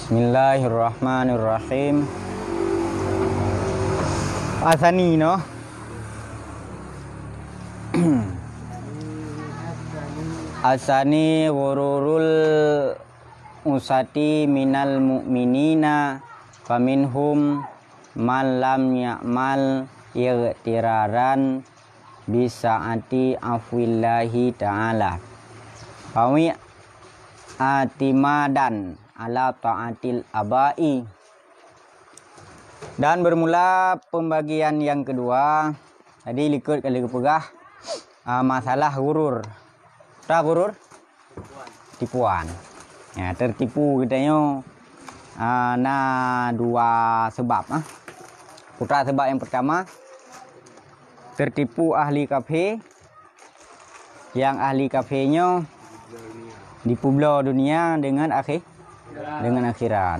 Bismillahirrahmanirrahim. Asani no. Asani ghururul usati minal mu'minina faminhum man lam ya'mal ightiraran bisa'ati afwillahi ta'ala fawi atimadan ala ta'atil abai. Dan bermula pembagian yang kedua. Tadi likut kali kepegah masalah gurur. Tak gurur? Tipuan. Ya, tertipu katanya dua sebab. Putra sebab yang pertama, tertipu ahli kafe. Yang ahli kafenya di pulau dunia dengan akhirat.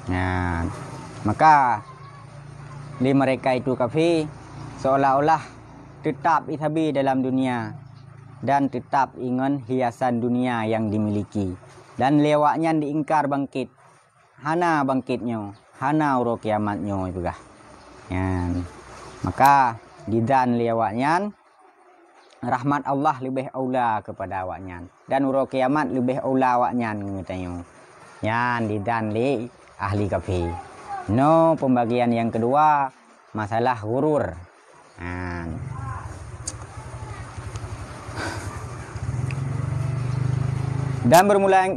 Nah, maka di mereka itu kafe seolah-olah tetap isabi dalam dunia dan tetap ingin hiasan dunia yang dimiliki, dan lewatnya diingkar bangkit. Hana bangkitnya, hana uro kiamatnya itu kah. Ya, maka di dan lewatnya rahmat Allah lebih aula kepada awaknya, dan uro kiamat lebih aula awaknya ngetanya. Yan di dan li ahli kafe. No, pembagian yang kedua masalah gurur. Dan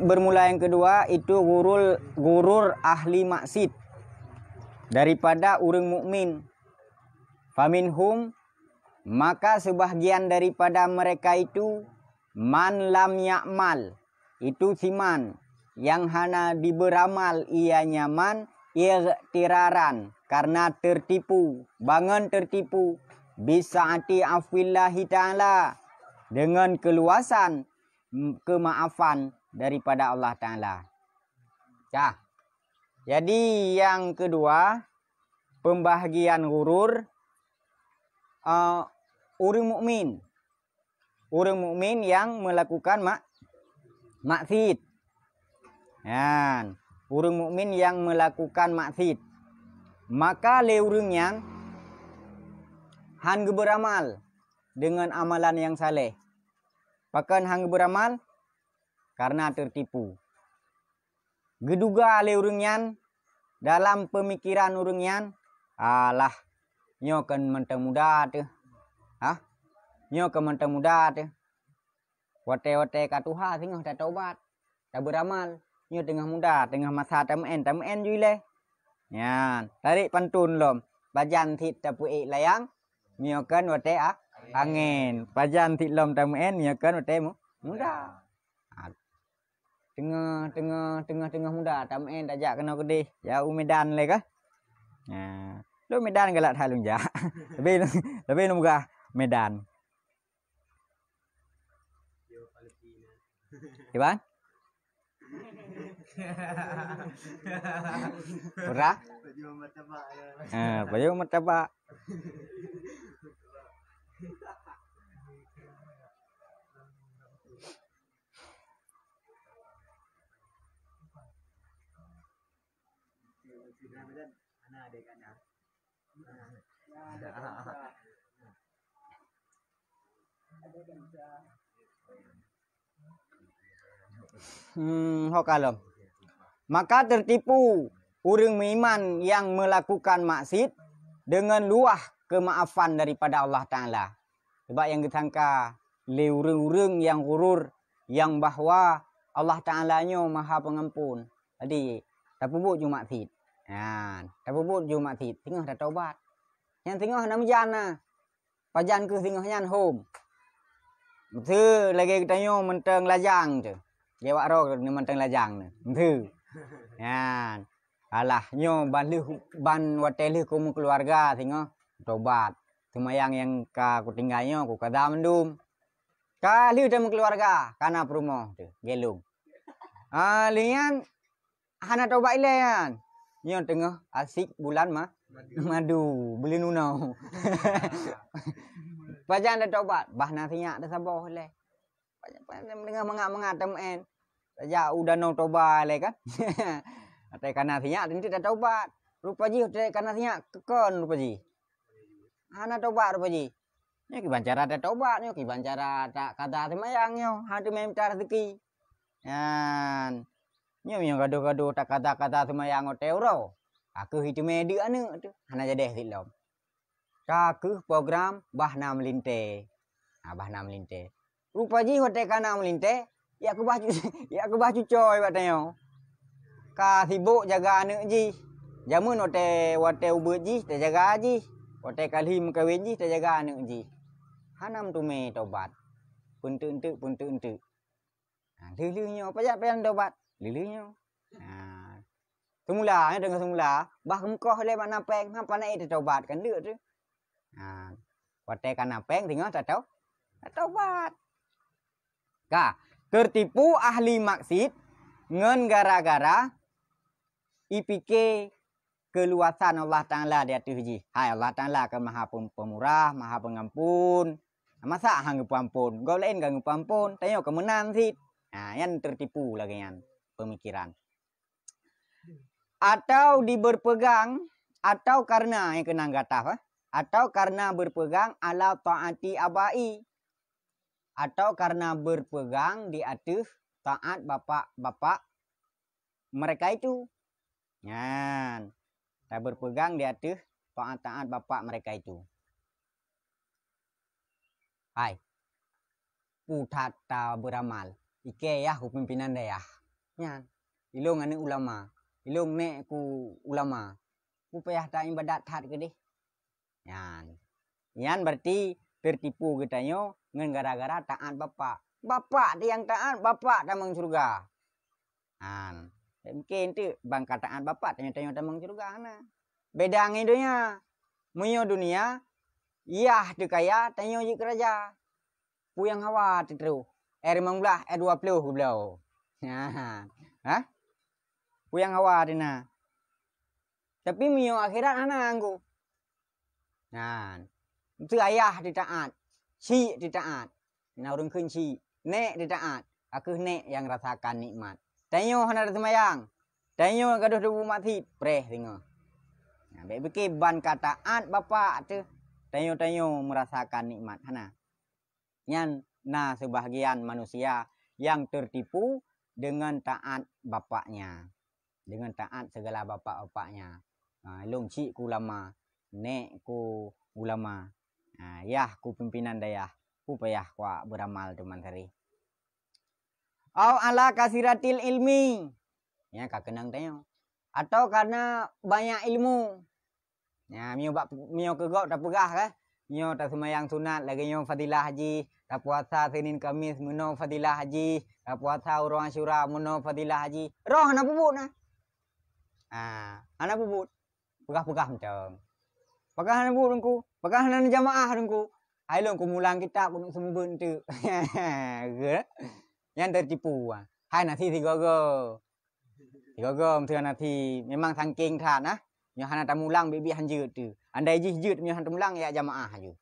bermula yang kedua itu gurur ahli maksud daripada orang mukmin. Faminhum, maka sebahagian daripada mereka itu man lam ya'mal, itu siman yang hana diberamal ia nyaman ightiraran, karena tertipu, bangun tertipu bisaati afwillahi ta'ala, dengan keluasan kemaafan daripada Allah Ta'ala. Ya. Jadi yang kedua pembahagian gurur orang mukmin yang melakukan maksiat. Ya, orang mukmin yang melakukan maksiat, maka leurung yang han beramal dengan amalan yang saleh. Bahkan hang beramal karena tertipu. Geduga leurung yang dalam pemikiran urung yang alah nyo kan mentang muda tu. Nyo kan mentang muda tu. Wate-wate katuha singah dah taubat, dah beramal. Nyo tengah muda, tengah masa tamen juile. Ya, tarik pantun lom. Bajan thit tapuik layang. Nyo kan wate angin. Bajan thit lom tamen nyo kan wate muda. Tengah muda tamen tajak kena kedih. Jauh Medan le kah? Ya. Lu Medan galak halung ja. Lebih muka Medan. Iban? Pura? Baju martabak. Hokalom. Maka tertipu orang beriman yang melakukan maksiat dengan luah kemaafan daripada Allah Ta'ala. Sebab yang disangka leurung-urung yang gurur, yang bahwa Allah Ta'ala-nya maha pengampun. Jadi tak pupuk je maksiat. Tak pupuk je maksiat. Tengah dah taubat. Yang tengah nak menjana. Pajan ke tengahnya home. Betul lagi katanya mentang lajang tu. Dia wak roh ni mentang lajang ni. Betul. Ya. Alah nyo ban watelih kumu keluarga tengah taubat. Semayang yang ka ku tinggalnya ku kada mendum. Kali temu keluarga kana perumoh tu gelung. Lian hana taubat ilean. Nyo tengah asik bulan madu beli nunau. Pajan dah taubat, bah nasinya dah sabar le. Pajan dengan mengat-mengat temen. Saja udah no taubat le kan. Atai kana sinya nanti dah taubat. Rupa ji atai kana sinya kekon rupa ji. Hana taubat rupa ji. Nya ki bancara dah taubat nyo ki bancara tak kata semayang nyo. Hadu minta rezeki. Yan. Nyo gaduh-gaduh tak kata-kata semayang otero. Aku hidup medik anu tu. Hana jadi silom. Kaku program bahna melinte. Bahna melinte. Rupa ji hote kana melinte. Ya aku baju coy batanya. Ka sibuk jaga anak ji. Jamun wate ubut ji te jaga ji. Wate kalim kawin ji te jaga anak ji. Hanam tu me tobat. Puntu-untu. Lilunyo payah tobat. Lilunyo. Semula dengan semula bah kemkoh le mana peng hampa naik te tobat kan dia tu. Wate kana peng tengok tak tahu. Tobat. Ka tertipu ahli maksud ngen gara-gara IPK keluasan Allah Ta'ala di atas ji. Hai Allah Ta'ala kan maha pemurah, maha pengampun. Masa hang pengampun? Gau lain kan pengampun. Tanya kemenang sih. Yang tertipu lagi yang pemikiran. Atau diberpegang, atau karena yang kena gatah. Atau karena berpegang ala ta'ati abai. Atau karena berpegang di atas taat bapak-bapak mereka itu. Yan. Tak berpegang di atas taat bapak mereka itu. Hai. Putata beramal. Ike ya pimpinan dayah. Yan. Ilung ane ulama. Ilung ne ku ulama. Ku payah tak ibadat hat ke deh. Yan. Yan berarti tertipu getanyo ngen gara-gara taat bapak. Bapak yang taat, bapak damang surga. Yan. Mungkin tu bangka taat bapak tanya-tanya damang surga na. Beda ngidonya. Munyo dunia iya tu kaya tanya je kerja. Puyang hawa tu terus. R15, R20 belau. Ha? Puyang hawa tu na. Tapi munyo akhirat ana anggo. Nah, itu ayah ditaat. Si ditaat. Nah orang kun si. Nek ditaat. Aku nek yang rasakan nikmat. Tanyo hana semayang. Tanyo gaduh debu mati. Preh tengok. Nah, baik fikir ban kataat bapak tu. Tanyo merasakan nikmat. Hana. Yang nah sebahagian manusia yang tertipu dengan taat bapaknya. Dengan taat segala bapak-bapaknya. Long cik ku lama. Nek ku ulama. Yah ku pimpinan dayah. Ku payah kuat beramal teman tadi. Au ala kasiratil ilmi. Ya kak kenang tanya. Atau karena banyak ilmu. Ya mio kegok tak pegah kan. Mio tak semayang sunat lagi mio fadilah haji. Tak puasa Senin Kamis muno fadilah haji. Tak puasa urang Asyura muno fadilah haji. Roh anak bubut nah. Anak bubut. Pegah-pegah macam. Pegah anak bubut dengku. Pegah anak jamaah dengku. Ailong ku mulang kitab untuk sembun tu. Yang tertipu. Hai nasi tiga-tiga. Tiga-tiga mesti nasi. Memang sangking tak nah. Yang hana tamulang bibi hanjut tu. Andai jijut yang hana tamulang ya jamaah aja.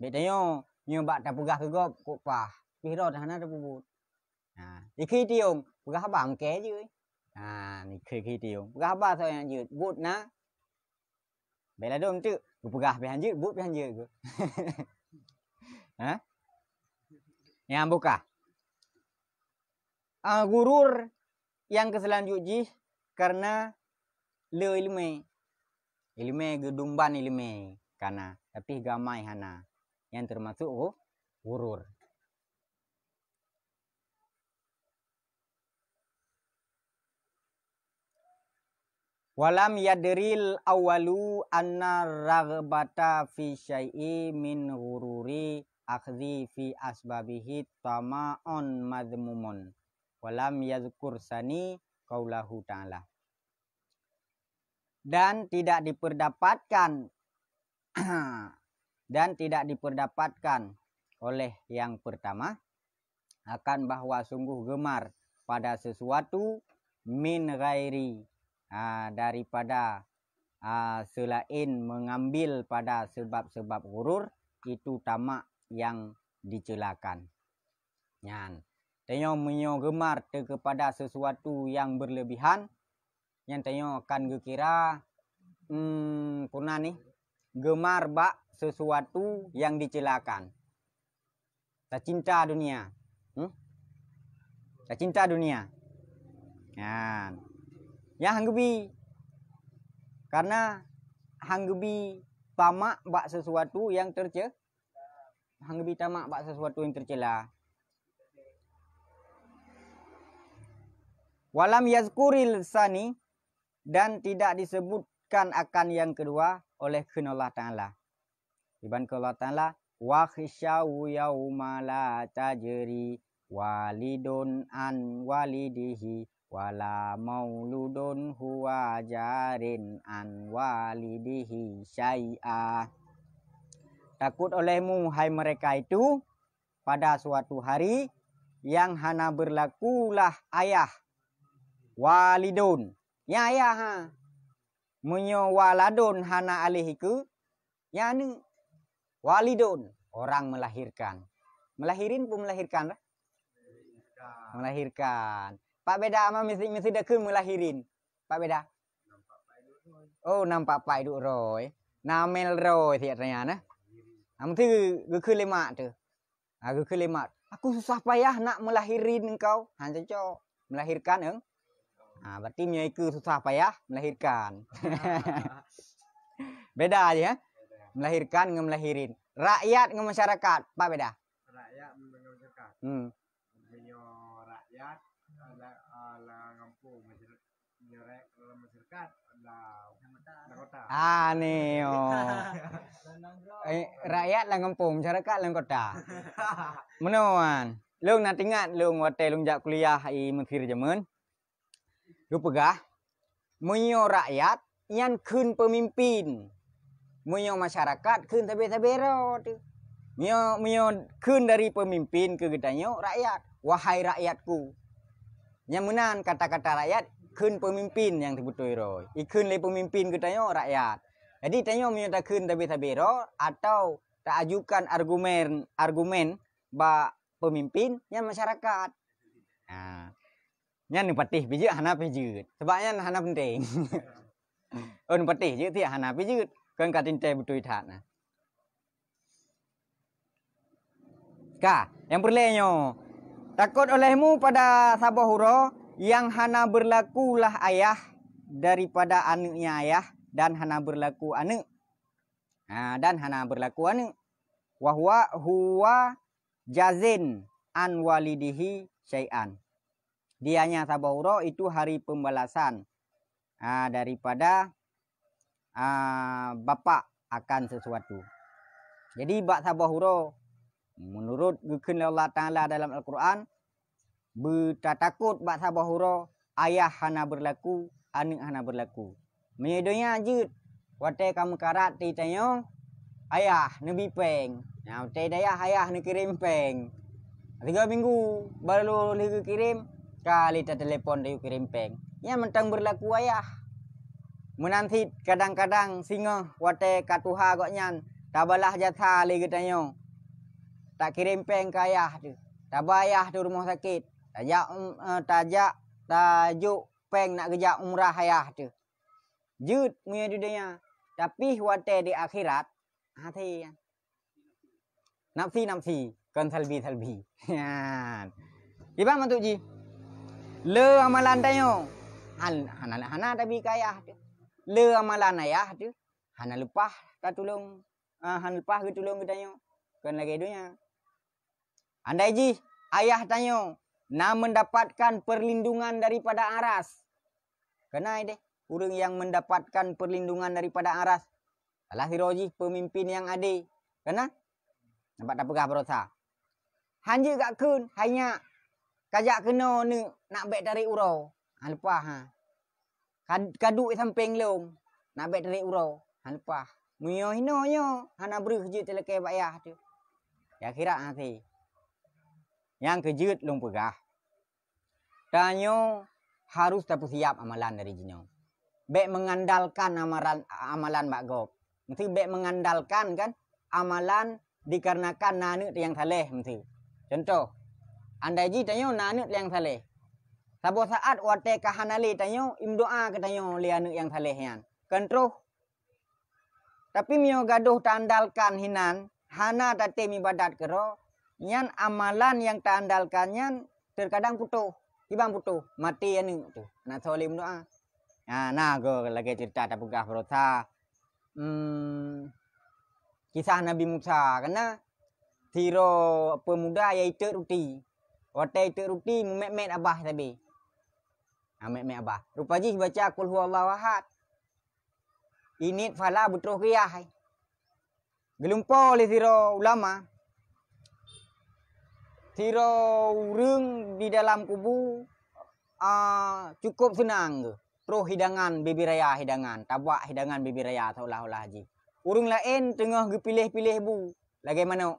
Betanya nyo bak tak pegah kegop kok pah. Piro dah hana ada bubut. Iki tiung pegah bang ke je. Ni iki tiung. Pegah ba so yang jut but nah. Bela dom tu. Ku pegah pi hanjut but pi hanjut ku. Yang buka. Gurur yang keselanjutnya karena le ilme. Ilme gedumban ilme karena tapi gamai hana yang termasuk gurur. Walam yadril awalu anna raghbata fi syai'i min ghururi akhdhi fi asbabihi tama'un madhmumun. Walam yazkur sani qaulahu ta'ala. Dan tidak diperdapatkan oleh yang pertama akan bahwa sungguh gemar pada sesuatu min ghairi daripada selain mengambil pada sebab-sebab gurur itu tamak yang dicelakan. Tanya menyo gemar kepada sesuatu yang berlebihan, yang tanya akan kira pernah nih gemar bak sesuatu yang dicelakan. Tak cinta dunia. Tak cinta dunia. Nah, ya hanggebi. Karena hanggebi tamak bak sesuatu yang tercela. Hanggebi tamak bak sesuatu yang tercela. Walam yazkuril sani, dan tidak disebutkan akan yang kedua oleh Allah Ta'ala. Iban Allah Ta'ala, wa khishau yauma la tajri walidun an walidihi wala mauludun huwa jarin an walidihi syai'a. Takut olehmu hai mereka itu pada suatu hari yang hana berlakulah ayah walidun, ya ayah ha menyo waladun hana alihiku, ya ni walidun orang melahirkan. Melahirin pun melahirkan lah. Melahirkan. Pak beda ama mesti dekun melahirin. Pak beda. Oh nampak pai duk roy. Namel roy tiatnya nah. Am tu gekun lemak tu. Gekun lemak. Aku susah payah nak melahirin engkau. Han cocok melahirkan eng. Berarti menyoiku susah payah melahirkan. Beda aja ya. Melahirkan dengan melahirin. Rakyat dengan masyarakat, Pak beda. Rakyat dengan masyarakat. Menyo rakyat ala kampung masyarakat ala kota. Nih rakyat lah kampung, masyarakat lah kota. Menuan. Lung nak ingat lung wate lung jak kuliah i Mesir Jerman. Lu pegah menyo rakyat yang kun pemimpin. Menyo masyarakat kun tabe-tabero tu. Menyo kun dari pemimpin ke gedanyo rakyat. Wahai rakyatku. Yang menan kata-kata rakyat kun pemimpin yang betul roy. Ikun le pemimpin gedanyo rakyat. Jadi tanyo menyo tak kun tabe-tabero atau tak ajukan argumen ba pemimpin yang masyarakat. Nah, yang patih biji hana pijut. Sebabnya hana penting. Patih je ti hana pijut. Kan katin teh betul that nah. Yang berlenyo. Takut olehmu pada sabahuro yang hana berlakulah ayah daripada anaknya ayah dan hana berlaku anak. Dan hana berlaku anak. Wahwa huwa jazin an walidihi syai'an. Dianya sabahuro itu hari pembalasan daripada bapak akan sesuatu. Jadi bak sabahuro menurut gukun Allah Ta'ala dalam Al-Quran, bertakut bak sabahuro ayah hana berlaku, anak hana berlaku. Menyedonya jut, wate kamu karat titanyo ayah nebi peng. Nah, wate daya ayah ne kirim peng. 3 minggu baru lagi kirim. Kali tak telepon dia kirim peng. Ya mentang berlaku ayah. Menanti kadang-kadang singa wate katuha goknyan. Tabalah jatha lagi tanyo. Tak kirim peng ke ayah tu. Tabayah tu rumah sakit. Tajuk peng nak kerja umrah ayah tu. Jut punya dunia. Tapi wate di akhirat. Hati. Nafsi. Kan salbi. Iba mantuk ji. Le amalan tayo. Hana tapi kaya tu. Le amalan ayah tu. Hana lepah tak tolong. Hana lepah ke tolong ke tayo. Kan lagi dunia. Andai ji ayah tayo nak mendapatkan perlindungan daripada aras. Kena deh. Orang yang mendapatkan perlindungan daripada aras. Salah hiroji pemimpin yang ade. Kena? Nampak tak pegah berosa. Hanya gak kun. Hanya kajak kena ni nak bek tarik urau. Lepah ha. Kaduk samping long. Nak bek tarik urau. Lepah. Munyo hinonyo. Hana beruh je telekai bayah tu. Ya kira nanti. Yang kejut long pegah. Tanyo harus tak siap amalan dari jinyo. Bek mengandalkan amalan Mbak Gop. Mesti bek mengandalkan kan amalan dikarenakan nanu yang saleh mesti. Contoh. Andai ji tanyo nanut yang saleh. Sabo saat wate kahanali tanyo imdoa ke tanyo lianut yang saleh yan. Kontroh. Tapi mio gaduh tandalkan hinan hana tate ibadat kero. Yan amalan yang tandalkannya terkadang putuh. Ibang putuh. Mati anu tu. Nak soleh imdoa. Nah go lagi cerita tak pegah berosa. Kisah Nabi Musa karena tiro pemuda yaitu ruti. Wate itu ruti memet abah tadi. Memet abah. Rupaji baca qul huwallahu ahad. Ini fala butroh qiyah. Gelumpo le tiro ulama. Tiro urang di dalam kubu cukup senang ke. Roh hidangan bibi raya hidangan, tabak hidangan bibi raya seolah-olah haji. Urang lain tengah pilih-pilih bu. Bagaimana?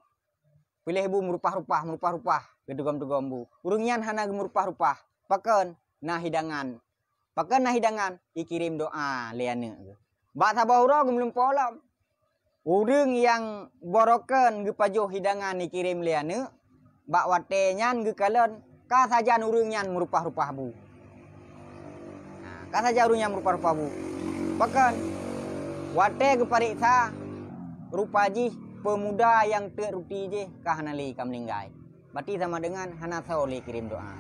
Pilih bu merupah-rupah gedugam-dugam bu. Urangnya hana merupah-rupah. Pakan nah hidangan. Pakan nah hidangan dikirim doa liane. Bak sabahura belum polam. Urang yang borokan gepajo hidangan dikirim liane. Bak wate nyan gekalon ka sajan urang nyan merupah-rupah bu. Ka saja urang nyan merupah-rupah bu. Pakan wate gepariksa rupaji pemuda yang teruti je kahanali kamlinggai. Berarti sama dengan hana soleh kirim doa.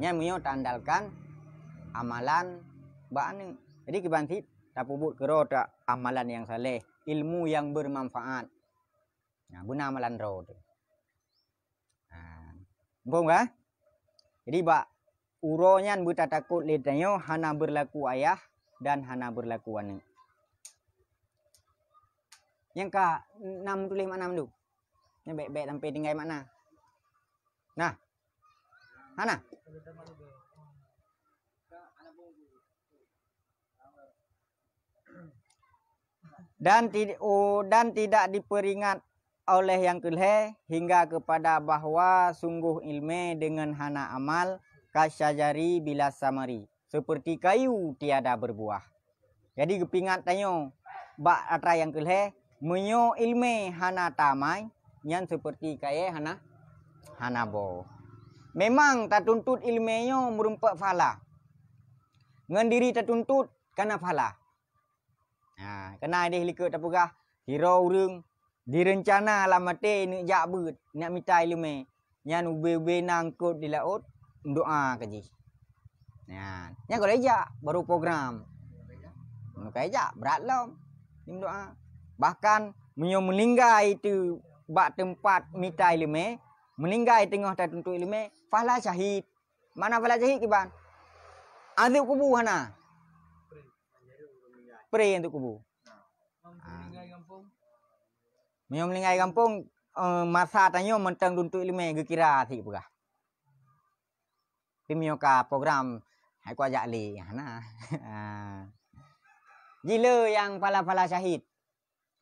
Nya mio tandalkan amalan ba'ane. Jadi kebansit tapubut kero tak amalan yang saleh, ilmu yang bermanfaat. Nah, guna amalan ro tu. Bong ka? Jadi bak uronyan buta takut letanyo hana berlaku ayah dan hana berlaku ane. Yang ka 6 tulis makna mendu. Yang baik-baik sampai tinggal makna. Nah. Hana. Dan tidak diperingat oleh yang keleh hingga kepada bahwa sungguh ilmu dengan hana amal kasyajari bila samari. Seperti kayu tiada berbuah. Jadi kepingat tanyo bak atra yang keleh menyo ilme hana tamai nyan seperti kaya hana bo. Memang tak tuntut ilmenyo merumpak fala. Ngendiri tak tuntut karena fala. Nah, kena deh likut tak pegah. Hiro urang direncana lah mate ni jak beut nak minta ilme. Nyan ube-ube nangkut di laut doa kaji. Nah, nyan kalau ejak baru program. Nak ejak berat lah doa. Bahkan menyo meninggai itu bak tempat minta ilmu, meninggai tengah tertentu ilmu, fala syahid. Mana fala syahid kiban? Azab kubu hana. Pre untuk kubu. Menyo meninggai kampung masa tanyo mentang untuk ilmu gekira si pegah. Pimio ka program hai ku ajak li hana. Gila yang fala syahid.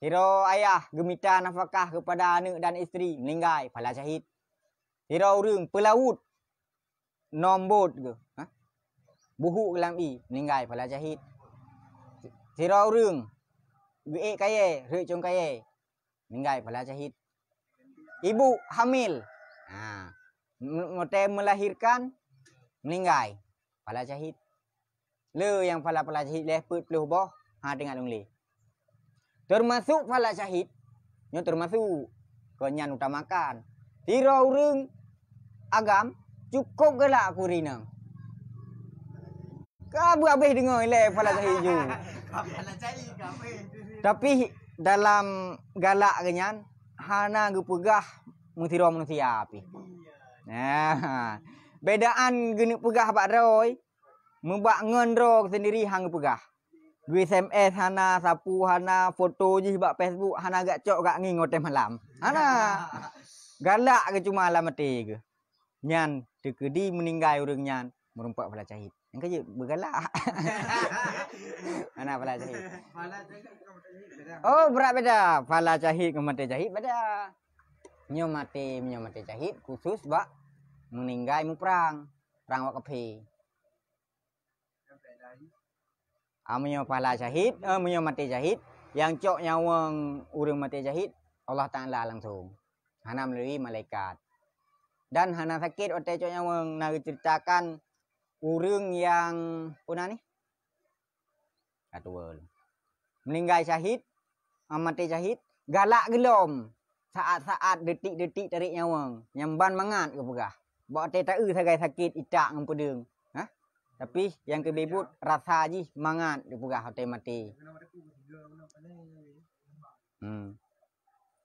Hiro ayah gemita nafkah kepada anak dan isteri meninggal fala syahid. Hiro urang pelaut nombot ke, buhuk kelam i meninggal fala syahid. Hiro urang ge kaye, re cong kaye meninggal fala syahid. Ibu hamil. Mote melahirkan meninggal fala syahid. Le yang fala syahid leh puluh boh ha dengar lungli. Termasuk fala syahid, nyo termasuk kenyan utamakan. Tiro urang agam cukup gelak kurina. Ka habis dengar le fala syahid ju. Tapi dalam galak kenyan hana gepegah mutiro manusia api. Nah, bedaan geni pegah bak roy, membak ngendro sendiri hang pegah. Gue SMS hana sapu hana foto je bak Facebook hana gak cok gak nging hotel malam. Hana galak ke cuma lah mati ke. Nyan dekedi meninggal urang nyan merumpak fala syahid. Yang kerja bergalak. Hana fala syahid. Oh berat beda. Fala syahid ke mati syahid beda. Nyo mati syahid khusus bak meninggal mu perang wak kepi. Menyo pahala syahid, menyo mati syahid, yang cok nyawang urang mati syahid, Allah Ta'ala langsung. Hana melalui malaikat. Dan hana sakit ote cok nyawang nak ceritakan urang yang punah ni. Aduh. Meninggal syahid, mati syahid, galak gelom. Saat-saat detik-detik tarik nyawang. Nyamban mangat ke pegah. Bawa ote tak sagai sakit itak ngam pedeng. Ha? Tapi yang kebebut rasa ji mangat ke pegah ote mati.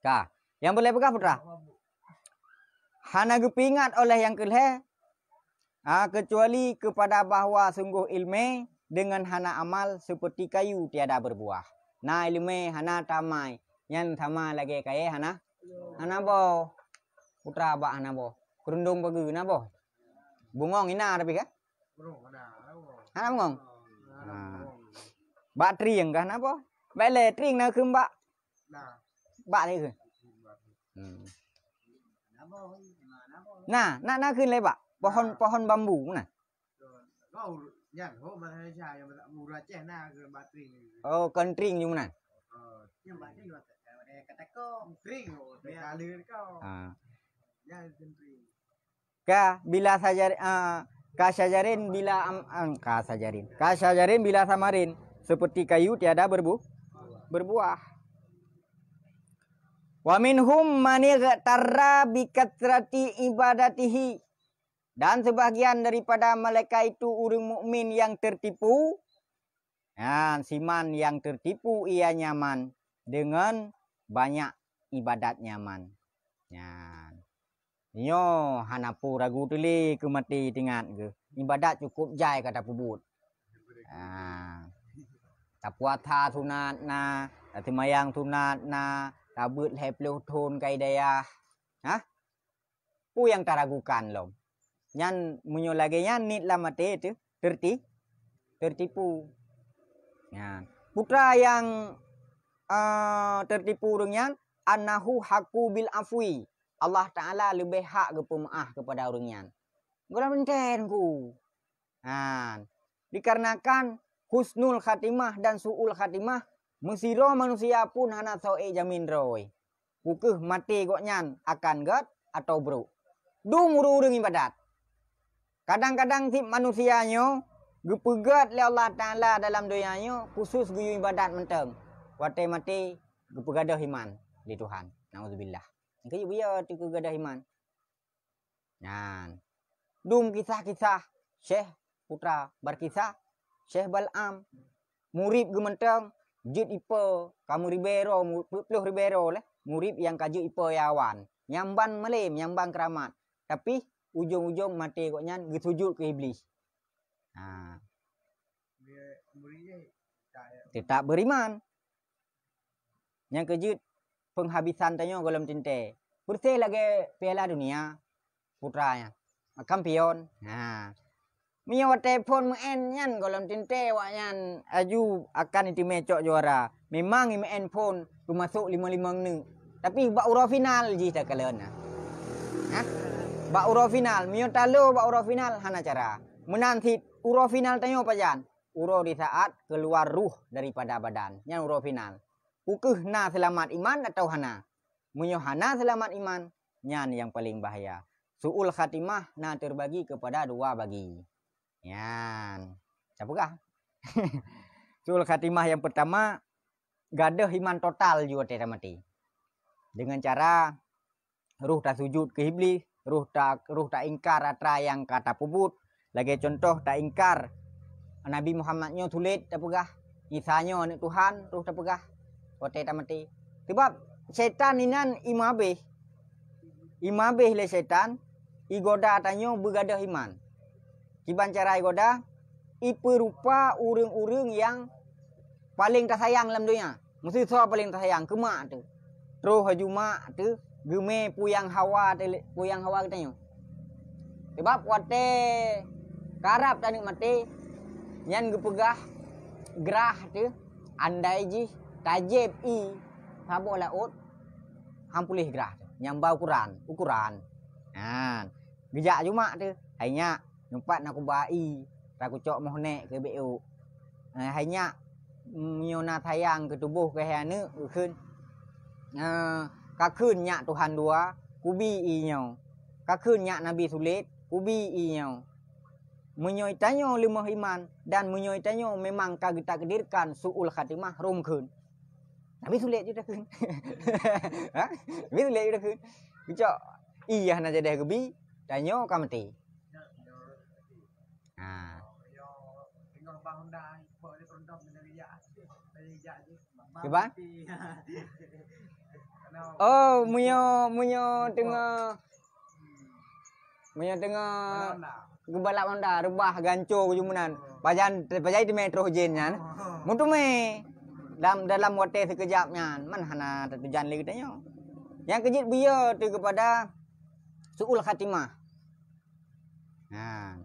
Kah, yang boleh pegah putra? Hana gepingat oleh yang keleh, kecuali kepada bahwa sungguh ilmu dengan hana amal seperti kayu tiada berbuah. Nah ilmu hana tamai, yang sama lagi kaya hana bo. Putra ba hana bo. Kerundung bagi na bo. Bungong ina tapi kan? Hana bungong. Ba trieng kan apa? Bele trieng na kum ba. Ba ni ke? Nah, nakขึ้นเลยPak. Pohon bambu nah. Oh, kentring yung nah. Bila kasajarin bila samarin seperti kayu tiada berbuah. Wa minhum man yaghtarra bi katsrati ibadatihi. Dan sebagian daripada mereka itu orang mukmin yang tertipu. Ya, siman yang tertipu ia nyaman dengan banyak ibadat nyaman. Ya. Nyo hanapu ragu tuli ke mati tingat ke. Ibadat cukup jai kata pubut. Tapuata sunat na, tatimayang sunat na, tabut hepluh tun kai daya. Hah? Pu yang taragukan lom. Nyan munyo lagi nyan nit lah mati itu tertipu. Ya. Putra yang tertipu dengan annahu haqqu bil afwi. Allah Ta'ala lebih hak ke pemaaf kepada orangnya. Gula mentenku. Dikarenakan husnul khatimah dan su'ul khatimah mesiro manusia pun hana soe jamin roy. Pukeh mati goknyan akan gat atau bro. Dung urung ibadat. Kadang-kadang si manusianya gepegat oleh Allah Ta'ala dalam dunianya khusus guyu ibadat menteng. Wate mati gepegadah iman di Tuhan. Nauzubillah. Kaya biar tu kegadah iman. Nah. Dum kisah-kisah Syekh Putra berkisah Syekh Bal'am murid gementeng jid ipa kamu ribero puluh ribero leh murid yang kaju ipa yawan nyamban malim nyamban keramat tapi ujung-ujung mati koknya gesujud ke iblis. Tetap beriman. Yang kejut penghabisan tanya golem tinte. Bersih lagi Piala Dunia putranya. Kampion. Mio telepon men nyan golem tinte waknyan aju akan itu mecok juara. Memang men pun tu masuk 5-5 ni. Tapi bak uro final ji tak kalian. Bak uro final, mio talo bak uro final hana cara. Menanti uro final tanya pajan. Uro di saat keluar ruh daripada badan. Yang uro final. Ukeh na selamat iman atau hana. Munyo hana selamat iman. Nyan yang paling bahaya. Su'ul khatimah na terbagi kepada dua bagi. Nyan. Capukah? Su'ul khatimah yang pertama. Gadah iman total juga tidak mati. Dengan cara ruh tak sujud ke iblis. Ruh tak ingkar atra yang kata pubut. Lagi contoh tak ingkar Nabi Muhammadnya tulit tak pegah. Isanya anak Tuhan ruh tak pegah. Kote tak mati. Sebab setan inan imabih. Imabih le setan. Igoda tanyo bergadah iman. Kiban cara igoda. Iperupa urung-urung yang paling tak sayang dalam dunia. Mesti so paling tak sayang. Kemak tu. Terus hajumak tu. Geme puyang hawa katanya. Sebab wate karap tanik mati nyan gepegah gerah tu andai ji tajib i sabo laut hampulih gerah tu nyambau ukuran. Gejak cuma tu hanya nyumpat nak kubai aku cok mohnek ke BU. Hanya nyona sayang ke tubuh ke hane ukun kakun nyak Tuhan dua kubi i nyo Kakenya Nabi sulit, ubi inyau. Menyoitanyo lemah iman dan menyoitanyo memang kita kedirkan suul khatimah rumkun. Nabi sulit juga kun. Ha? Nabi sulit juga kun. Kecok iya na jadi gebi danyo ka mati. Ha. Keban? Oh, munyo tengah gebalak Honda rebah ganco jumunan. Pajai di metro jennya. Mutu me dalam waktu sekejapnya man hana tujuan lagi tanya. Yang kejit biar tu kepada suul khatimah. Nah.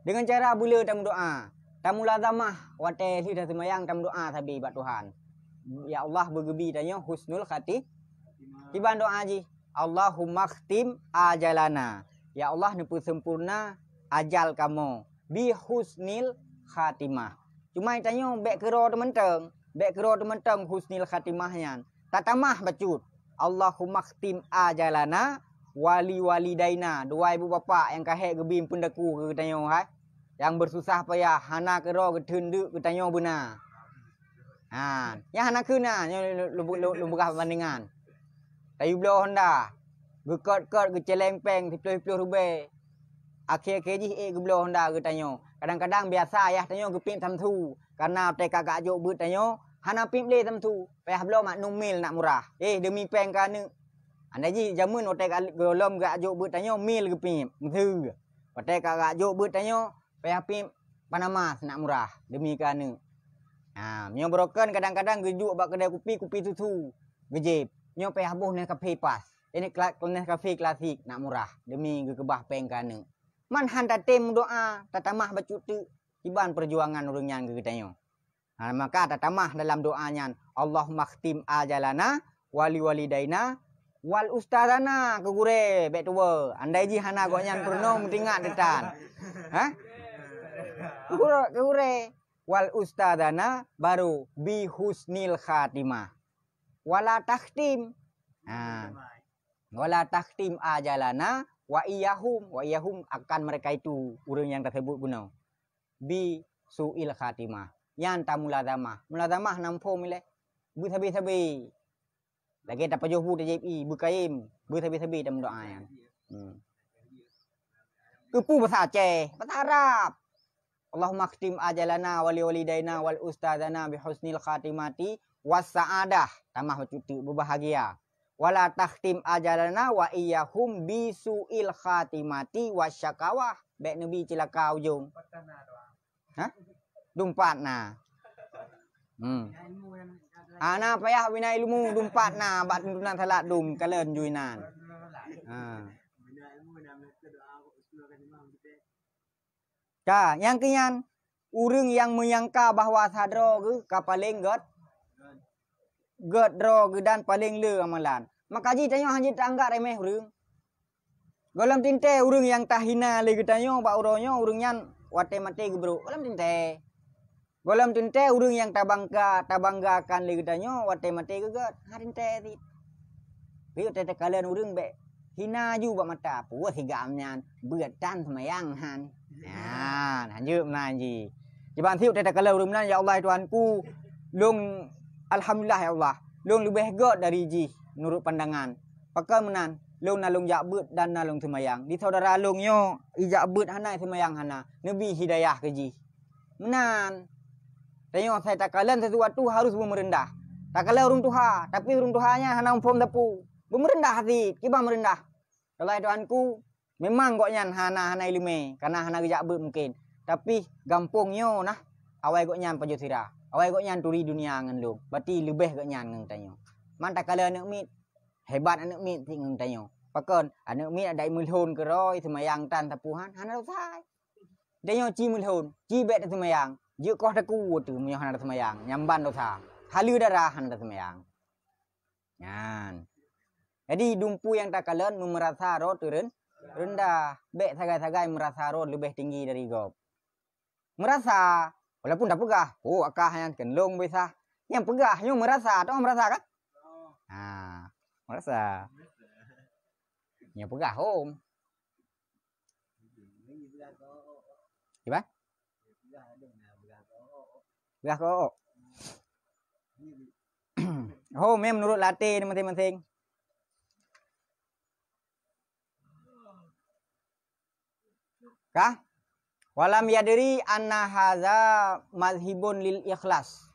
Dengan cara bula tamu doa, tamu lazamah waktu lidah semayang tamu doa sabi bat Tuhan. Ya Allah bergebi tanya husnul khatimah. Tiba doa ji. Allahumma khtim ajalana. Ya Allah nepu sempurna ajal kamu bi husnil khatimah. Cuma tanya bek kero temen-temen husnil khatimahnya. Tatamah bacut. Allahumma khtim ajalana wali walidaina. Dua ibu bapa yang kahek gebim pundaku ke tanya hai. Yang bersusah payah hana kero ke tunduk ke tanya benar. Ha, yang hana kena lu buka bandingan. Tayu belah Honda. Gekot-kot ke celempeng 10 rubel. Akhir-akhir ji ke belah Honda ke tanya. Kadang-kadang biasa ayah tanya ke pim tamtu. Karena te kakak jok but tanya, hana pim le tamtu. Payah belah mak mil nak murah. Demi peng kana. Anda ji jamun te golom gak jok but tanya mil ke pim. Mtu. Te kakak jok but tanya, payah pim Panama nak murah demi kana. Ha, nyo broken kadang-kadang gejuk bak kedai kopi susu. Gejep. Nyo payah buh ne kafe pas. Ini kelas kafe klasik nak murah demi kebah peng kana. Man han tatem doa, tatamah bacutu iban perjuangan urangnya ke kita. Ha, maka tatamah dalam doanya Allahumma khtim ajalana wali walidaina wal ustadana ke gure bek tua. Andai ji hana goknyan purno mentingat detan. Ha? Gure wal ustadana baru bi husnil khatimah. Wala takhtim. Ha. Wala takhtim ajalana wa iyahum akan mereka itu urang yang tersebut guna bi suil khatimah yang tamu mulazamah nampo mile bu sabi lagi tak pajuh bu TJI bu kaim bu sabi dalam doa yang kepu bahasa Aceh bahasa Arab Allahumma khtim ajalana wali walidaina wal ustadana bi husnil khatimati was saadah tamah cuti berbahagia. Wala takhtim ajalana wa iyahum bisuil khatimati wasyakawah. Bek Nabi cilaka ujung. Hah? Dumpat na. Ana payah bina ilmu dumpat na bat tuntunan salat dum kalen juinan. Ha. Yang kenyan urang yang menyangka bahawa sadro ke kapaling dro dan paling le amalan. Maka ji tanya haji tanggak remeh urang. Golam tinte urang yang tahina le tanya ba uronyo urang nyan wate mate gebro. Golam tinte urang yang tabanggakan le tanya wate mate gegat. Harinte ti. Biu tete kalian urang be hina ju ba mata puas higamnya beut tan semayang han. Nah, lanjut menanji. Jiban thiu tete kalian urang ya Allah Tuhanku long alhamdulillah ya Allah. Long lebih god dari ji menurut pandangan. Pakai menan long nalung jakbut dan nalung semayang. Di saudara long yo ijakbut hana semayang hana. Nabi hidayah ke ji. Menan. Tengok saya tak kalian sesuatu harus merendah. Tak kalian urung tuha, tapi urung tuhanya hana umpom dapu. Merendah hati, kiba merendah. Kalau Tuhanku memang goknyan hana ilme karena hana jakbut mungkin. Tapi gampungnya nah awai goknyan pajut sirah. Awai goknyan turi dunia ngan lu. Berarti lebih goknyan ngan tanyo. Man tak kala anak mit hebat anak mit ti ngan tanyo. Pakon anak mit ada mulhun ke roi semayang tan tapuhan hana sai. Tanyo ci mulhun, ci bet semayang. Je koh taku tu menyo hana semayang. Nyamban dosa. Halu darah hana semayang. Yan. Jadi dumpu yang tak kala merasa roh turun rendah. Bek sagai-sagai merasa roh lebih tinggi dari gop. Merasa walaupun tak pegah, akah yang kenlong bisa. Yang pegah, yang merasa, tahu merasa kan? Merasa. Nya pegah hom. Gimana? Pegah ko. Hom menurut latih masing-masing. Kah? Walam yadri anna hadza mazhibun lil ikhlas.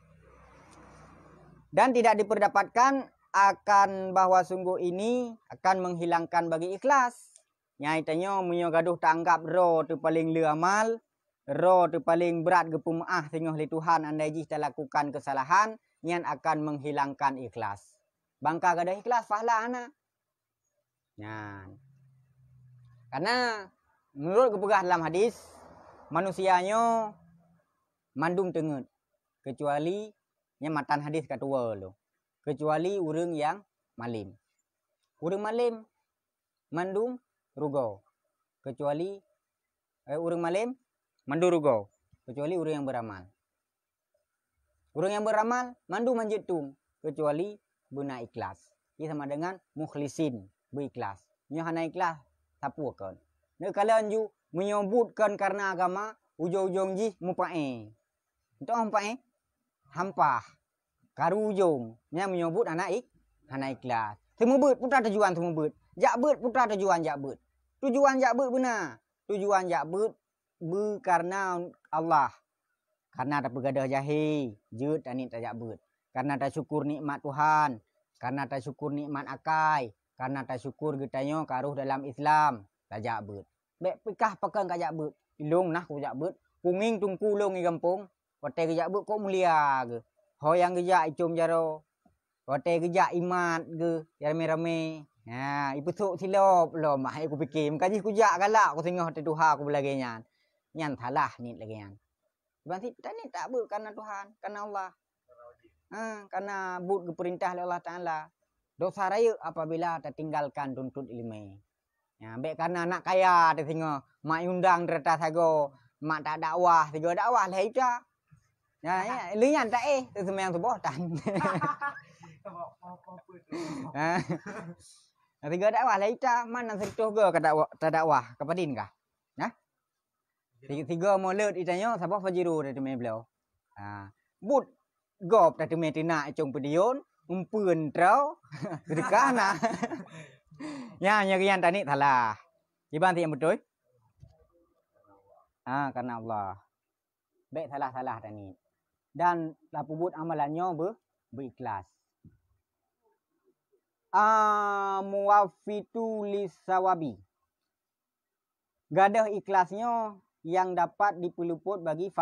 Dan tidak diperdapatkan akan bahwa sungguh ini akan menghilangkan bagi ikhlas. Nyai tanyo munyo gaduh tanggap ro tu paling le amal, ro tu paling berat ge pumaah tengah li Tuhan andai jih lakukan kesalahan, nyan akan menghilangkan ikhlas. Bangka gadah ikhlas fahla ana. Nyan. Karena menurut kepegah dalam hadis, manusianya mandum tenget kecuali nya matan hadis katua lo. Kecuali urang yang malim. Urang malim mandum rugo. Kecuali urang malim mandum rugo. Kecuali urang yang beramal. Urang yang beramal mandum manjitung kecuali guna ikhlas. Ini sama dengan mukhlisin, berikhlas. Nya hana ikhlas sapuakeun. Ne kalian ju menyebutkan karena agama ujung-ujung ji mupae. Untuk mupae hampah. Karu ujung nya menyebut anak ikhlas. Semubut putra tujuan semubut. Jakbut putra tujuan jakbut. Tujuan jakbut benar. Tujuan jakbut karena Allah. Karena tak begadah jahi, jut ani tak jakbut. Karena tak syukur nikmat Tuhan. Karena tak syukur nikmat akai. Karena tak syukur getanyo karuh dalam Islam. Tak jakbut. Bek pikah pakan ka jakbut. Ilung nah ku jakbut. Punging tungku long i kampung. Wate ke jakbut kok mulia ke. Ho yang gejak icum jaro. Wate gejak imat ke. Rame-rame. Ha, ipusuk silop lo mah aku fikir. Makaji ku jak galak ku tengah hati Tuhan ku belagi nyan. Nyan salah ni lagi nyan. Berarti kita ni tak but karena Tuhan, karena Allah. Karena but keperintah oleh Allah Ta'ala. Dosa raya apabila tertinggalkan tuntut ilmu. Ya, baik karena anak kaya dia tengok mak undang derata sago, mak tak dakwah, tiga dakwah lah itu. Ya, lian tak tu semang tu botan. Tiga dakwah lah itu, mana sektor ke tak dakwah, kepadin kah? Nah. Tiga mulut itanya siapa fajiru dari mebel. But gop dari metina cung pedion, umpun trau, kedekana. Ya, nyakian tani salah. Dibanti yang betul? Karena Allah. Baik salah-salah tani. Dan lapubut amalannya berikhlas. Muwafitu lisawabi. Gadah ikhlasnya yang dapat dipeluput bagi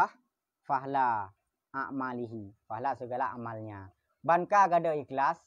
fahla a'malihi. Fahla segala amalnya. Banka gadah ikhlas